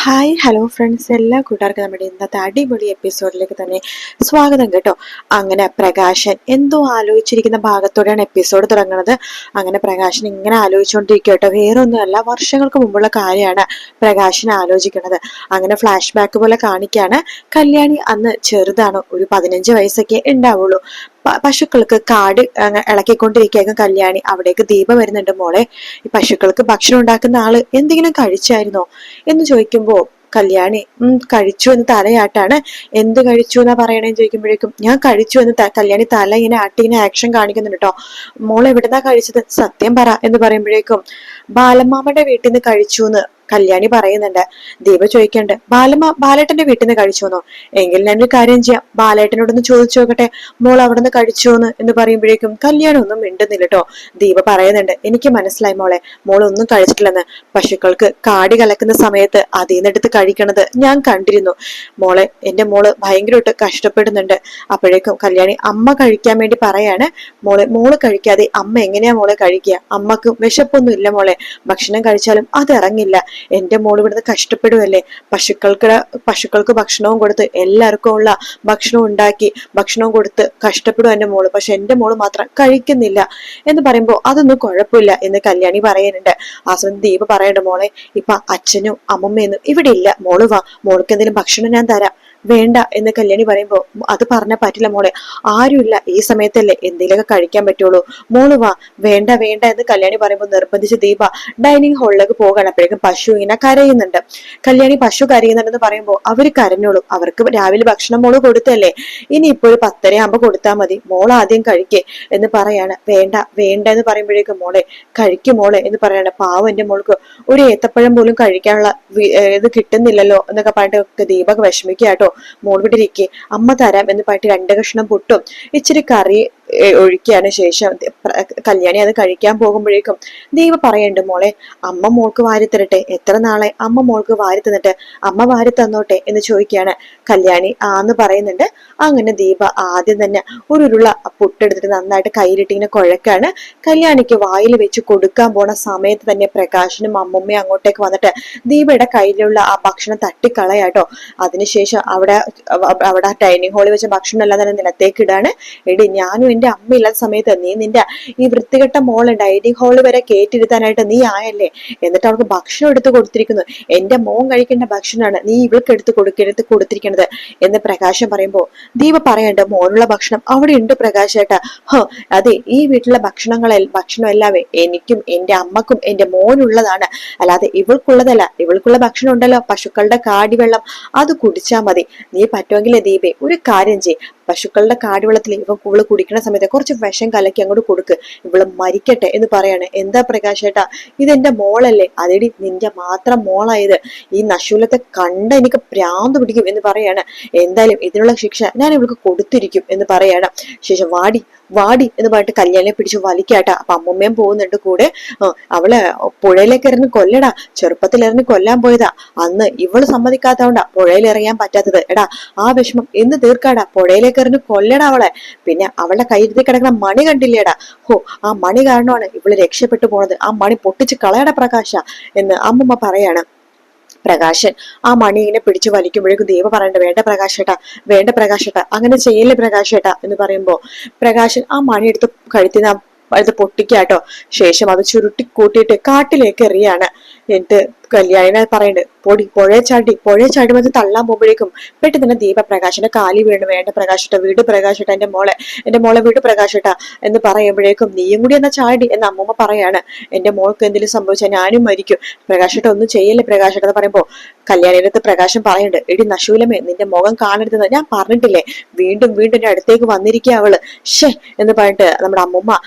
Hi hello friends, എല്ലാ കൂട്ടുകാർക്കും നമ്മുടെ ഇന്നത്തെ അടിപൊളി എപ്പിസോഡിലേക്ക് തന്നെ സ്വാഗതം കേട്ടോ. അങ്ങനെ പ്രകാശൻ എന്തോ ആലോചിച്ചിരിക്കുന്ന ഭാഗത്തോടെയാണ് എപ്പിസോഡ് തുടങ്ങുന്നത്. അങ്ങനെ പ്രകാശൻ ഇങ്ങനെ ആലോചിച്ചുകൊണ്ടിരിക്കുക കേട്ടോ. വേറൊന്നുമല്ല, വർഷങ്ങൾക്ക് മുമ്പുള്ള കാര്യമാണ് പ്രകാശൻ ആലോചിക്കുന്നത്. അങ്ങനെ ഫ്ലാഷ് ബാക്ക് പോലെ കാണിക്കാണ്. കല്യാണി അന്ന് ചെറുതാണ്, ഒരു 15 വയസ്സൊക്കെ ഉണ്ടാവുള്ളൂ. പശുക്കൾക്ക് കാട് ഇളക്കിക്കൊണ്ടിരിക്കുകയായിരുന്നു കല്യാണി. അവിടേക്ക് ദീപ വരുന്നുണ്ട്. മോളെ, ഈ പശുക്കൾക്ക് ഭക്ഷണം ഉണ്ടാക്കുന്ന ആള് എന്തെങ്കിലും കഴിച്ചായിരുന്നോ എന്ന് ചോദിക്കുമ്പോ കല്യാണി കഴിച്ചു എന്ന് തലയാട്ടാണ്. എന്ത് കഴിച്ചു എന്നാ പറയണേന്ന് ചോദിക്കുമ്പോഴേക്കും ഞാൻ കഴിച്ചു എന്ന് കല്യാണി തല ഇങ്ങനെ ആട്ടി ഇങ്ങനെ ആക്ഷൻ കാണിക്കുന്നുണ്ട് കേട്ടോ. മോൾ എവിടുന്നാ കഴിച്ചത്, സത്യം പറ എന്ന് പറയുമ്പോഴേക്കും ബാലമ്മാമ്മയുടെ വീട്ടിൽ നിന്ന് കഴിച്ചു എന്ന് കല്യാണി പറയുന്നുണ്ട്. ദീപ ചോദിക്കണ്ട്, ബാലേട്ടന്റെ വീട്ടിൽ നിന്ന് കഴിച്ചോന്നോ? എങ്കിൽ ഞാനൊരു കാര്യം ചെയ്യാം, ബാലേട്ടനോടൊന്ന് ചോദിച്ചു നോക്കട്ടെ മോൾ അവിടെ നിന്ന് കഴിച്ചോന്ന് എന്ന് പറയുമ്പോഴേക്കും കല്യാണി ഒന്നും മിണ്ടുന്നില്ല കേട്ടോ. ദീപ പറയുന്നുണ്ട്, എനിക്ക് മനസ്സിലായി മോളെ, മോളൊന്നും കഴിച്ചിട്ടില്ലെന്ന്. പശുക്കൾക്ക് കാടി കലക്കുന്ന സമയത്ത് അതിൽ നിന്നെടുത്ത് കഴിക്കണത് ഞാൻ കണ്ടിരുന്നു. മോളെ, എന്റെ മോള് ഭയങ്കരമായിട്ട് കഷ്ടപ്പെടുന്നുണ്ട്. അപ്പോഴേക്കും കല്യാണി അമ്മ കഴിക്കാൻ വേണ്ടി പറയാണ്. മോള് കഴിക്കാതെ അമ്മ എങ്ങനെയാ മോളെ കഴിക്കുക? അമ്മക്ക് വിശപ്പൊന്നും ഇല്ല മോളെ, ഭക്ഷണം കഴിച്ചാലും അത് ഇറങ്ങില്ല. എന്റെ മോള് ഇവിടുന്ന് കഷ്ടപ്പെടുവല്ലേ. പശുക്കൾക്ക് ഭക്ഷണവും കൊടുത്ത് എല്ലാവർക്കും ഉള്ള ഭക്ഷണം ഉണ്ടാക്കി ഭക്ഷണവും കൊടുത്ത് കഷ്ടപ്പെടും എന്റെ മോള്. പക്ഷെ എന്റെ മോള് മാത്രം കഴിക്കുന്നില്ല എന്ന് പറയുമ്പോ അതൊന്നും കുഴപ്പമില്ല എന്ന് കല്യാണി പറയുന്നുണ്ട്. ആ സമയത്ത് ദീപ പറയണ്ട, മോളെ ഇപ്പൊ അച്ഛനും അമ്മമ്മയൊന്നും ഇവിടെ ഇല്ല, മോള് വാ, മോൾക്ക് എന്തെങ്കിലും ഭക്ഷണം ഞാൻ തരാം. വേണ്ട എന്ന് കല്യാണി പറയുമ്പോ അത് പറഞ്ഞാൽ പറ്റില്ല മോളെ, ആരുമില്ല ഈ സമയത്തല്ലേ എന്തെങ്കിലുമൊക്കെ കഴിക്കാൻ പറ്റുള്ളൂ, മോള് വാ. വേണ്ട വേണ്ട എന്ന് കല്യാണി പറയുമ്പോൾ നിർബന്ധിച്ച് ദീപ ഡൈനിങ് ഹാളിലേക്ക് പോകണം. അപ്പോഴേക്കും പശു ഇങ്ങനെ കരയുന്നുണ്ട്. കല്യാണി പശു കരയുന്നുണ്ടെന്ന് പറയുമ്പോൾ അവര് കരഞ്ഞോളൂ, അവർക്ക് രാവിലെ ഭക്ഷണം മോള് കൊടുത്തല്ലേ, ഇനിയിപ്പോ ഒരു 10:30 ആകുമ്പോ കൊടുത്താൽ മതി, മോൾ ആദ്യം കഴിക്കേ എന്ന് പറയാണ്. വേണ്ട വേണ്ട എന്ന് പറയുമ്പോഴേക്കും മോളെ കഴിക്കും മോളെ എന്ന് പറയാണ്. പാവം എന്റെ മോൾക്ക് ഒരു ഏത്തപ്പഴം പോലും കഴിക്കാനുള്ള ഇത് കിട്ടുന്നില്ലല്ലോ എന്നൊക്കെ പറഞ്ഞിട്ട് ദീപക് വിഷമിക്കാട്ടോ. മോൾ വിട്ടിരിക്കെ, അമ്മ തരാം എന്ന് പറഞ്ഞിട്ട് 2 കഷ്ണം പുട്ടും ഇച്ചിരി കറി ഒഴിക്കുകയാണ്. ശേഷം കല്യാണി അത് കഴിക്കാൻ പോകുമ്പോഴേക്കും ദീപ പറയണ്ട്, മോളെ അമ്മ മോൾക്ക് വാരി തരട്ടെ, എത്ര നാളെ അമ്മ മോൾക്ക് വാരി തന്നിട്ട്, അമ്മ വാരി തന്നോട്ടെ എന്ന് ചോദിക്കുകയാണ്. കല്യാണി ആന്ന് പറയുന്നുണ്ട്. അങ്ങനെ ദീപ ആദ്യം തന്നെ ഒരു ഉരുള പുട്ടെടുത്തിട്ട് നന്നായിട്ട് കയ്യിലിട്ട് ഇങ്ങനെ കുഴക്കാണ്. കല്യാണിക്ക് വായിൽ വെച്ച് കൊടുക്കാൻ പോണ സമയത്ത് തന്നെ പ്രകാശനും അമ്മമ്മയും അങ്ങോട്ടേക്ക് വന്നിട്ട് ദീപയുടെ കയ്യിലുള്ള ആ ഭക്ഷണം തട്ടിക്കളയാട്ടോ. അതിനുശേഷം അവിടെ ഡൈനിങ് ഹാളിൽ വെച്ച ഭക്ഷണം എല്ലാം തന്നെ നിലത്തേക്ക് ഇടാണ്. എടി, ഞാനും എന്റെ അമ്മ ഇല്ലാത്ത സമയത്ത് നീ നിന്റെ ഈ വൃത്തികെട്ട മോളെ ഡൈനിങ് ഹാളിൽ വരെ കയറ്റിയിരുത്താനായിട്ട് നീ ആയല്ലേ, എന്നിട്ട് അവൾക്ക് ഭക്ഷണം എടുത്ത് കൊടുത്തിരിക്കുന്നു. എന്റെ മോൻ കഴിക്കേണ്ട ഭക്ഷണമാണ് നീ ഇവൾക്ക് എടുത്ത് കൊടുത്തിരിക്കുന്നത് എന്ന് പ്രകാശം പറയുമ്പോ ദീപ പറയണ്ട, മോനുള്ള ഭക്ഷണം അവിടെ ഉണ്ട് പ്രകാശേട്ടാ. അതെ, ഈ വീട്ടിലെ ഭക്ഷണം എല്ലാവേ എനിക്കും എന്റെ അമ്മക്കും എന്റെ മോനുള്ളതാണ്, അല്ലാതെ ഇവൾക്കുള്ളതല്ല. ഇവൾക്കുള്ള ഭക്ഷണം ഉണ്ടല്ലോ, പശുക്കളുടെ കാടിവെള്ളം, അത് കുടിച്ചാ മതി. നീ പറ്റുമെങ്കിലേ ദീപേ ഒരു കാര്യം ചെയ്, പശുക്കളുടെ കാടിവെള്ളത്തിൽ ഇവള് കുടിക്കുന്ന സമയത്ത് കുറച്ച് വിഷം കലക്കി അങ്ങോട്ട് കൊടുക്ക്, ഇവള് മരിക്കട്ടെ എന്ന് പറയാണ്. എന്താ പ്രകാശേട്ടാ, ഇതെന്റെ മോളല്ലേ? അതെടി, നിന്റെ മാത്രം മോളായത്. ഈ നശൂലത്തെ കണ്ട എനിക്ക് ഭ്രാന്ത് പിടിക്കും എന്ന് പറയാണ്. എന്തായാലും ഇതിനുള്ള ശിക്ഷ ഞാൻ ഇവൾക്ക് കൊടുത്തിരിക്കും എന്ന് പറയാണ്. ശേഷം വാടി വാടി എന്ന് പറഞ്ഞിട്ട് കല്യാണിനെ പിടിച്ച് വലിക്കാട്ടാ. അപ്പൊ അമ്മമ്മയും പോകുന്നുണ്ട് കൂടെ. അവള് പുഴയിലേക്ക് എറിഞ്ഞ് കൊല്ലടാ, ചെറുപ്പത്തിൽ എറിഞ്ഞ് കൊല്ലാൻ പോയതാ, അന്ന് ഇവള് സമ്മതിക്കാത്തതുകൊണ്ടാ പുഴയിൽ എറിയാൻ പറ്റാത്തത്. എടാ, ആ വിഷമം എന്ന് തീർക്കാടാ, പുഴയിലേക്ക് എറിഞ്ഞ് കൊല്ലടാ അവളെ. പിന്നെ അവളുടെ കയ്യിരുത്തി കിടക്കുന്ന മണി കണ്ടില്ലേടാ, ആ മണി കാരണമാണ് ഇവള് രക്ഷപ്പെട്ടു പോണത്, ആ മണി പൊട്ടിച്ച് കളയടാ പ്രകാശ എന്ന് അമ്മമ്മ പറയാണ്. പ്രകാശൻ ആ മണി ഇങ്ങനെ പിടിച്ചു വലിക്കുമ്പോഴേക്കും ദീപ പറയണ്ട, വേണ്ട പ്രകാശേട്ടാ, വേണ്ട പ്രകാശേട്ടാ, അങ്ങനെ ചെയ്യല്ലേ പ്രകാശേട്ടാ എന്ന് പറയുമ്പോ പ്രകാശൻ ആ മണി എടുത്ത് കഴുത്തിന് അത് പൊട്ടിക്കാട്ടോ. ശേഷം അത് ചുരുട്ടി കൂട്ടിയിട്ട് കാട്ടിലേക്ക് എറിയാണ്. എന്നിട്ട് കല്യാണിനെ പറയണ്ട്, പുഴയെ ചാടി വന്ന് തള്ളാൻ പോകുമ്പോഴേക്കും പെട്ടെന്ന് തന്നെ ദീപ പ്രകാശന്റെ കാലി വീണ്, വേണ്ട പ്രകാശട്ട, വീട് പ്രകാശട്ട, എന്റെ മോളെ വീട് പ്രകാശട്ട എന്ന് പറയുമ്പോഴേക്കും നീയും കൂടി എന്നാ ചാടി എന്ന് അമ്മൂമ്മ പറയാണ്. എന്റെ മോൾക്ക് എന്തെങ്കിലും സംഭവിച്ചാൽ ഞാനും മരിക്കും, പ്രകാശട്ട ഒന്നും ചെയ്യല്ലേ പ്രകാശട്ട എന്ന് പറയുമ്പോ കല്യാണിനടുത്ത് പ്രകാശം പറയുന്നുണ്ട്, എടി നശൂലമേ, നിന്റെ മുഖം കാണരുതെന്ന് ഞാൻ പറഞ്ഞിട്ടില്ലേ, വീണ്ടും എന്റെ അടുത്തേക്ക് വന്നിരിക്കുക അവള്, ഷേ എന്ന് പറഞ്ഞിട്ട് നമ്മുടെ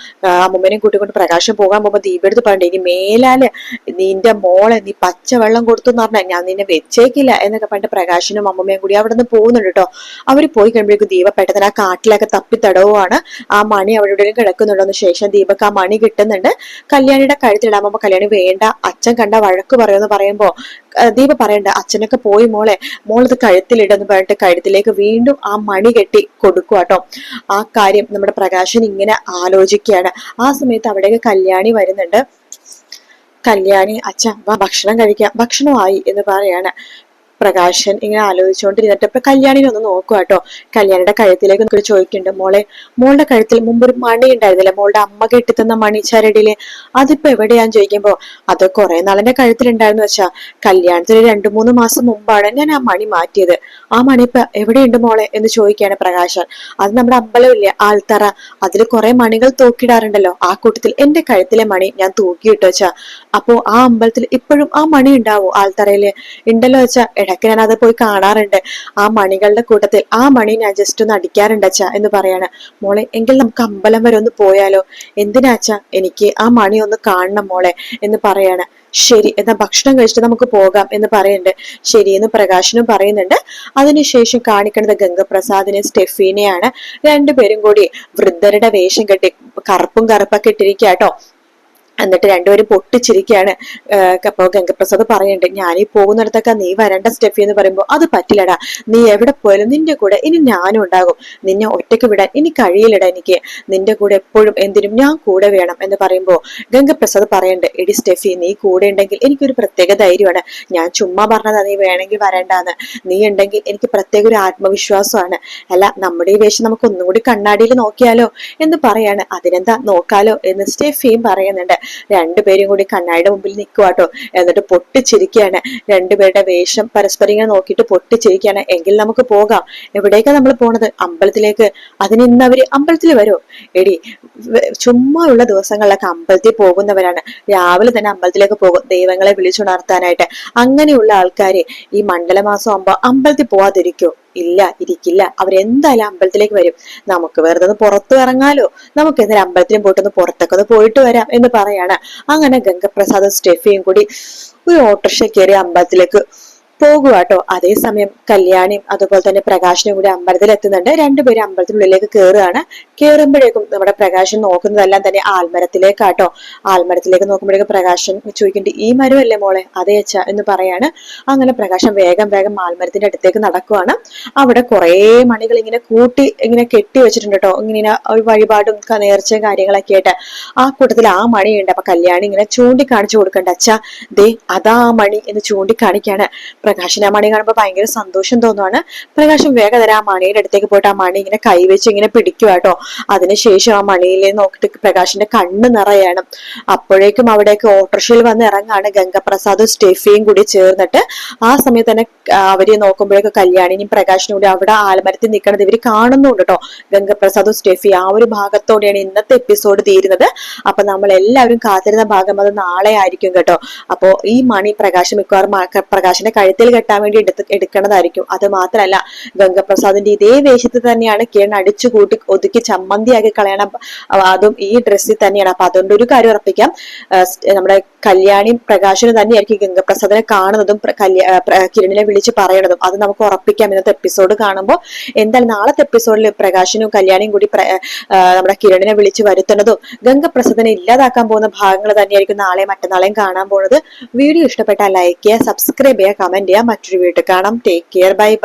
അമ്മൂമ്മനെയും കൂട്ടിക്കൊണ്ട് പ്രകാശം പോകാൻ പോകുമ്പോ ദീപ എടുത്ത് പറയണ്ടേ, ഇനി മേലാല് നിന്റെ മോളെ നീ പച്ചവെള്ളം കൊടുത്തു എന്ന് പറഞ്ഞാൽ ഞാൻ നിന്നെ വെച്ചേക്കില്ല എന്നൊക്കെ പറഞ്ഞിട്ട് പ്രകാശനും അമ്മമ്മയും കൂടി അവിടെ നിന്ന് പോകുന്നുണ്ട് കേട്ടോ. അവര് പോയി കഴിയുമ്പോഴേക്കും ദീപ പെട്ടെന്ന് ആ കാട്ടിലൊക്കെ തപ്പിത്തടവുമാണ്. ആ മണി അവിടെ എവിടെയും കിടക്കുന്നുണ്ടോന്ന്. ശേഷം ദീപക്ക് ആ മണി കിട്ടുന്നുണ്ട്, കല്യാണിയുടെ കഴുത്തിടാൻ കല്യാണി വേണ്ട, അച്ഛൻ കണ്ട വഴക്ക് പറയുമെന്ന് പറയുമ്പോ ദീപ പറയണ്ട, അച്ഛനൊക്കെ പോയി മോളത് കഴുത്തിലിടെന്ന് പറഞ്ഞിട്ട് കഴുത്തിലേക്ക് വീണ്ടും ആ മണി കെട്ടി കൊടുക്കുക കേട്ടോ. ആ കാര്യം നമ്മുടെ പ്രകാശൻ ഇങ്ങനെ ആലോചിക്കുകയാണ്. ആ സമയത്ത് അവിടേക്ക് കല്യാണി വരുന്നുണ്ട്. കല്യാണി, അച്ഛ വാ ഭക്ഷണം കഴിക്കാം, ഭക്ഷണമായി എന്ന് പറയാണ്. പ്രകാശൻ ഇങ്ങനെ ആലോചിച്ചുകൊണ്ടിരുന്നിട്ട് ഇപ്പൊ കല്യാണിനെ ഒന്ന് നോക്കുക കേട്ടോ. കല്യാണിയുടെ കഴുത്തിലേക്ക് നോക്കി ചോദിക്കുന്നുണ്ട്, മോളുടെ കഴുത്തിൽ മുമ്പ് ഒരു മണി ഉണ്ടായിരുന്നില്ലേ, മോളുടെ അമ്മ കെട്ടിത്തന്ന മണി ചരടില്, അതിപ്പോ എവിടെയാന്ന് ചോദിക്കുമ്പോ അത് കുറെ നാളെന്റെ കഴുത്തിലുണ്ടായിരുന്നു വെച്ചാ, കല്യാണത്തിന് 2-3 മാസം മുമ്പാണ് ഞാൻ ആ മണി മാറ്റിയത്. ആ മണി ഇപ്പൊ എവിടെയുണ്ട് മോളെ എന്ന് ചോദിക്കുകയാണ് പ്രകാശൻ. അത് നമ്മുടെ അമ്പലമില്ലേ ആൽത്തറ, അതിൽ കുറെ മണികൾ തൂക്കിടാറുണ്ടല്ലോ, ആ കൂട്ടത്തിൽ എന്റെ കഴുത്തിലെ മണി ഞാൻ തൂക്കിയിട്ടു വെച്ചാ. അപ്പോ ആ അമ്പലത്തിൽ ഇപ്പോഴും ആ മണി ഉണ്ടാവോ ആൽത്തറയില്? ഉണ്ടല്ലോ വെച്ചാ, ഇടയ്ക്ക് ഞാൻ അത് പോയി കാണാറുണ്ട്. ആ മണികളുടെ കൂട്ടത്തിൽ ആ മണി ഞാൻ ജസ്റ്റ് ഒന്ന് അടിക്കാറുണ്ട് അച്ഛാ എന്ന് പറയാണ്. മോളെ, എങ്കിൽ നമുക്ക് അമ്പലം വരെ ഒന്ന് പോയാലോ? എന്തിനാച്ചാ? എനിക്ക് ആ മണി ഒന്ന് കാണണം മോളെ എന്ന് പറയാണ്. ശരി, എന്നാ ഭക്ഷണം കഴിച്ചിട്ട് നമുക്ക് പോകാം എന്ന് പറയുന്നുണ്ട്. ശരിയെന്ന് പ്രകാശനും പറയുന്നുണ്ട്. അതിനുശേഷം കാണിക്കുന്നത് ഗംഗപ്രസാദിനെ സ്റ്റെഫീനെയാണ്. രണ്ടുപേരും കൂടി വൃദ്ധരുടെ വേഷം കെട്ടി കറുപ്പൊക്കെ ഇട്ടിരിക്കാട്ടോ. എന്നിട്ട് രണ്ടുപേരും പൊട്ടിച്ചിരിക്കുകയാണ്. അപ്പൊ ഗംഗപ്രസാദ് പറയുന്നുണ്ട്, ഞാനീ പോകുന്നിടത്തൊക്കെ നീ വരണ്ട സ്റ്റെഫി എന്ന് പറയുമ്പോ, അത് പറ്റില്ലടാ, നീ എവിടെ പോയാലും നിന്റെ കൂടെ ഇനി ഞാനും ഉണ്ടാകും, നിന്നെ ഒറ്റയ്ക്ക് വിടാൻ ഇനി കഴിയില്ലടാ, എനിക്ക് നിന്റെ കൂടെ എപ്പോഴും എന്തിനും ഞാൻ കൂടെ വേണം എന്ന് പറയുമ്പോ ഗംഗപ്രസാദ് പറയുന്നുണ്ട്, എടി സ്റ്റെഫി, നീ കൂടെ ഉണ്ടെങ്കിൽ എനിക്കൊരു പ്രത്യേക ധൈര്യമാണ്, ഞാൻ ചുമ്മാ പറഞ്ഞതാ നീ വേണമെങ്കിൽ വരണ്ടാന്ന്, നീ ഉണ്ടെങ്കിൽ എനിക്ക് പ്രത്യേക ഒരു ആത്മവിശ്വാസമാണ്. അല്ല, നമ്മുടെ ഈ വേഷം നമുക്ക് ഒന്നും കൂടി കണ്ണാടിയിൽ നോക്കിയാലോ എന്ന് പറയാണ്. അതിനെന്താ, നോക്കാലോ എന്ന് സ്റ്റെഫിയും പറയുന്നുണ്ട്. രണ്ടുപേരും കൂടി കണ്ണാടിയുടെ മുമ്പിൽ നിൽക്കുവാട്ടോ. എന്നിട്ട് പൊട്ടിച്ചിരിക്കുകയാണ്. രണ്ടുപേരുടെ വേഷം പരസ്പരം ഇങ്ങനെ നോക്കിയിട്ട് പൊട്ടിച്ചിരിക്കുകയാണ്. എങ്കിൽ നമുക്ക് പോകാം. എവിടേക്കാ നമ്മൾ പോണത്? അമ്പലത്തിലേക്ക്. അതിന് ഇന്ന് അവര് അമ്പലത്തിൽ വരോ? എടി, ചുമ്മാ ഉള്ള ദിവസങ്ങളിലൊക്കെ അമ്പലത്തിൽ പോകുന്നവരാണ്. രാവിലെ തന്നെ അമ്പലത്തിലേക്ക് പോകും ദൈവങ്ങളെ വിളിച്ചുണർത്താനായിട്ട്. അങ്ങനെയുള്ള ആൾക്കാര് ഈ മണ്ഡലമാസം ആകുമ്പോ അമ്പലത്തിൽ പോവാതിരിക്കോ? ഇല്ല, ഇരിക്കില്ല. അവരെന്തായാലും അമ്പലത്തിലേക്ക് വരും. നമുക്ക് വെറുതെ ഒന്ന് പുറത്തു ഇറങ്ങാലോ, നമുക്ക് എന്തായാലും അമ്പലത്തിലും പോയിട്ടൊന്ന് പുറത്തൊക്കെ ഒന്ന് പോയിട്ട് വരാം എന്ന് പറയാണ്. അങ്ങനെ ഗംഗപ്രസാദും സ്റ്റെഫിയും കൂടി ഒരു ഓട്ടോറിക്ഷ കയറി അമ്പലത്തിലേക്ക് പോകുവാട്ടോ. അതേസമയം കല്യാണിയും അതുപോലെ തന്നെ പ്രകാശനും കൂടി അമ്പലത്തിൽ എത്തുന്നുണ്ട്. രണ്ടുപേരും അമ്പലത്തിനുള്ളിലേക്ക് കയറുകയാണ്. കയറുമ്പോഴേക്കും നമ്മുടെ പ്രകാശൻ നോക്കുന്നതെല്ലാം തന്നെ ആൽമരത്തിലേക്കാട്ടോ. ആൽമരത്തിലേക്ക് നോക്കുമ്പോഴേക്കും പ്രകാശൻ ചോദിക്കുന്നുണ്ട്, ഈ മരമല്ലേ മോളെ? അതേ അച്ഛ എന്ന് പറയാണ്. അങ്ങനെ പ്രകാശൻ വേഗം ആൽമരത്തിന്റെ അടുത്തേക്ക് നടക്കുവാണ്. അവിടെ കുറെ മണികൾ ഇങ്ങനെ കൂട്ടി ഇങ്ങനെ കെട്ടി വെച്ചിട്ടുണ്ട് കേട്ടോ. ഇങ്ങനെ ഒരു വഴിപാടും നേർച്ചയും കാര്യങ്ങളൊക്കെ ആയിട്ട്. ആ കൂട്ടത്തിൽ ആ മണിയുണ്ട്. അപ്പൊ കല്യാണി ഇങ്ങനെ ചൂണ്ടിക്കാണിച്ചു കൊടുക്കണ്ട, അച്ഛ ദേ അതാ മണി എന്ന് ചൂണ്ടിക്കാണിക്കാണ്. പ്രകാശിന് ആ മണി കാണുമ്പോൾ ഭയങ്കര സന്തോഷം തോന്നുവാണ്. പ്രകാശം വേഗം തരാം ആ മണിയുടെ അടുത്തേക്ക് പോയിട്ട് ആ മണി ഇങ്ങനെ കൈവച്ച് ഇങ്ങനെ പിടിക്കുക കേട്ടോ. അതിനുശേഷം ആ മണിയിലെ നോക്കിട്ട് പ്രകാശിന്റെ കണ്ണ് നിറയാണ്. അപ്പോഴേക്കും അവിടേക്ക് ഓട്ടോറിക്ഷയിൽ വന്ന് ഇറങ്ങാണ് ഗംഗപ്രസാദും സ്റ്റെഫിയും കൂടി ചേർന്നിട്ട്. ആ സമയത്ത് തന്നെ അവര് നോക്കുമ്പോഴേക്കും കല്യാണിനും പ്രകാശിനും കൂടി അവിടെ ആൽമരത്തിൽ നിൽക്കണത് ഇവര് കാണുന്നുണ്ട് കേട്ടോ. ഗംഗപ്രസാദും സ്റ്റെഫി ആ ഒരു ഭാഗത്തോടെയാണ് ഇന്നത്തെ എപ്പിസോഡ് തീരുന്നത്. അപ്പൊ നമ്മൾ എല്ലാവരും കാത്തിരുന്ന ഭാഗം അത് നാളെ ആയിരിക്കും കേട്ടോ. അപ്പോ ഈ മണി പ്രകാശം മിക്കവാറും പ്രകാശിന്റെ കഴുത്തിൽ കെട്ടാൻ വേണ്ടി എടുക്കണതായിരിക്കും. അത് മാത്രല്ല, ഗംഗപ്രസാദിന്റെ ഇതേ വേഷത്തിൽ തന്നെയാണ് കിരൺ അടിച്ചു കൂട്ടി ഒതുക്കി ചമ്മന്തിയാക്കി കളയണം. അതും ഈ ഡ്രസ്സിൽ തന്നെയാണ്. അപ്പൊ അതുകൊണ്ട് ഒരു കാര്യം ഉറപ്പിക്കാം, നമ്മുടെ കല്യാണിയും പ്രകാശനും തന്നെയായിരിക്കും ഗംഗപ്രസാദിനെ കാണുന്നതും കിരണിനെ വിളിച്ച് പറയണതും. അത് നമുക്ക് ഉറപ്പിക്കാം ഇന്നത്തെ എപ്പിസോഡ് കാണുമ്പോൾ. എന്തായാലും നാളത്തെ എപ്പിസോഡിൽ പ്രകാശനും കല്യാണിയും കൂടി നമ്മുടെ കിരണിനെ വിളിച്ച് വരുത്തുന്നതും ഗംഗപ്രസാദിനെ ഇല്ലാതാക്കാൻ പോകുന്ന ഭാഗങ്ങൾ തന്നെയായിരിക്കും നാളെയും മറ്റന്നാളെയും കാണാൻ പോകുന്നത്. വീഡിയോ ഇഷ്ടപ്പെട്ടാൽ ലൈക്ക് ചെയ്യുക, സബ്സ്ക്രൈബ് ചെയ്യുക, കമന്റ് ചെയ്യുക. മറ്റൊരു വീഡിയോ കാണാം. Take care, bye bye.